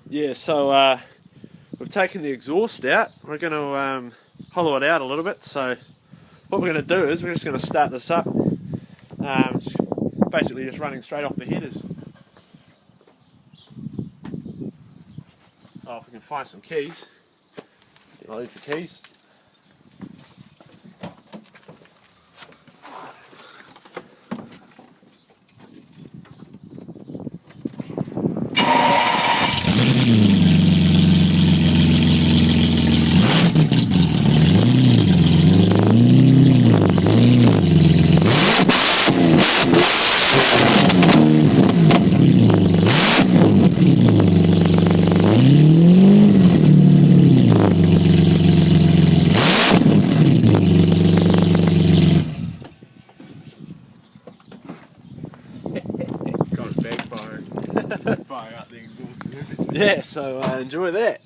Yeah, so we've taken the exhaust out. We're going to hollow it out a little bit. So what we're going to do is we're just going to start this up. Basically just running straight off the headers. Oh, if we can find some keys. I'll use the keys. Got a backfire. Fire out the exhaust and everything. Yeah, so enjoy that.